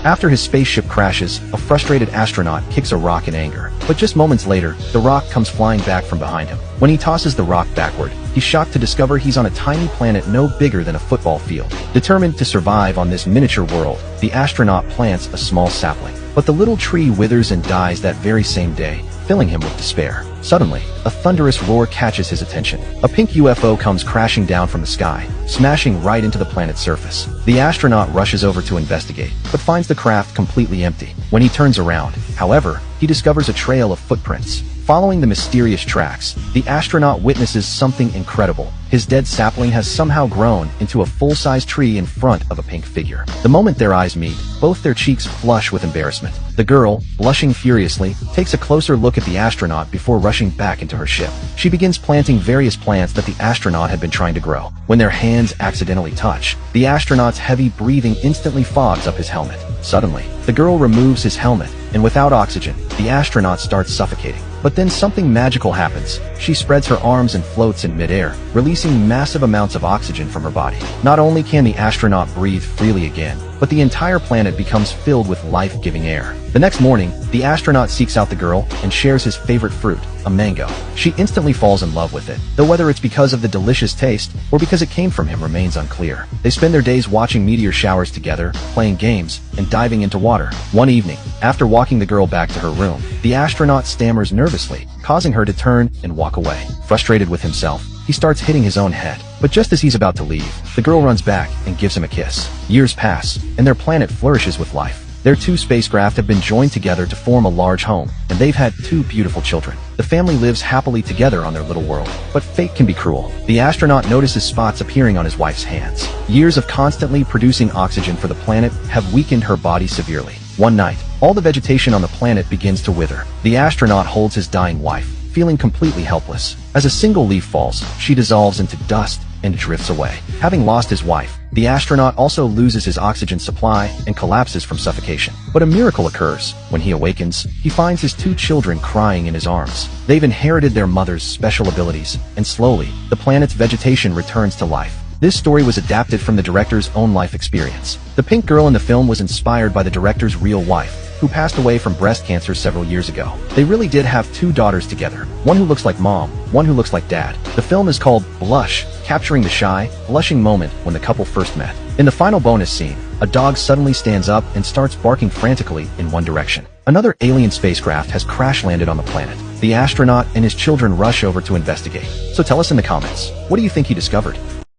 After his spaceship crashes, a frustrated astronaut kicks a rock in anger. But just moments later, the rock comes flying back from behind him. When he tosses the rock backward, he's shocked to discover he's on a tiny planet no bigger than a football field. Determined to survive on this miniature world, the astronaut plants a small sapling. But the little tree withers and dies that very same day, filling him with despair. Suddenly, a thunderous roar catches his attention. A pink UFO comes crashing down from the sky, smashing right into the planet's surface. The astronaut rushes over to investigate, but finds the craft completely empty. When he turns around, however, he discovers a trail of footprints. Following the mysterious tracks, the astronaut witnesses something incredible. His dead sapling has somehow grown into a full-size tree in front of a pink figure. The moment their eyes meet, both their cheeks flush with embarrassment. The girl, blushing furiously, takes a closer look at the astronaut before rushing back into her ship. She begins planting various plants that the astronaut had been trying to grow. When their hands accidentally touch, the astronaut's heavy breathing instantly fogs up his helmet. Suddenly, the girl removes his helmet, and without oxygen, the astronaut starts suffocating. But then something magical happens. She spreads her arms and floats in midair, releasing massive amounts of oxygen from her body. Not only can the astronaut breathe freely again, but the entire planet becomes filled with life-giving air. The next morning, the astronaut seeks out the girl and shares his favorite fruit, a mango. She instantly falls in love with it, though whether it's because of the delicious taste or because it came from him remains unclear. They spend their days watching meteor showers together, playing games, and diving into water. One evening, after walking the girl back to her room, the astronaut stammers nervously, causing her to turn and walk away. Frustrated with himself, he starts hitting his own head. But just as he's about to leave, the girl runs back and gives him a kiss. Years pass, and their planet flourishes with life. Their two spacecraft have been joined together to form a large home, and they've had two beautiful children. The family lives happily together on their little world. But fate can be cruel. The astronaut notices spots appearing on his wife's hands. Years of constantly producing oxygen for the planet have weakened her body severely. One night, all the vegetation on the planet begins to wither. The astronaut holds his dying wife, feeling completely helpless. As a single leaf falls, she dissolves into dust and drifts away. Having lost his wife, the astronaut also loses his oxygen supply and collapses from suffocation. But a miracle occurs. When he awakens, he finds his two children crying in his arms. They've inherited their mother's special abilities, and slowly, the planet's vegetation returns to life. This story was adapted from the director's own life experience. The pink girl in the film was inspired by the director's real wife, who passed away from breast cancer several years ago. They really did have two daughters together, one who looks like mom, one who looks like dad. The film is called Blush, capturing the shy, blushing moment when the couple first met. In the final bonus scene, a dog suddenly stands up and starts barking frantically in one direction. Another alien spacecraft has crash-landed on the planet. The astronaut and his children rush over to investigate. So tell us in the comments, what do you think he discovered?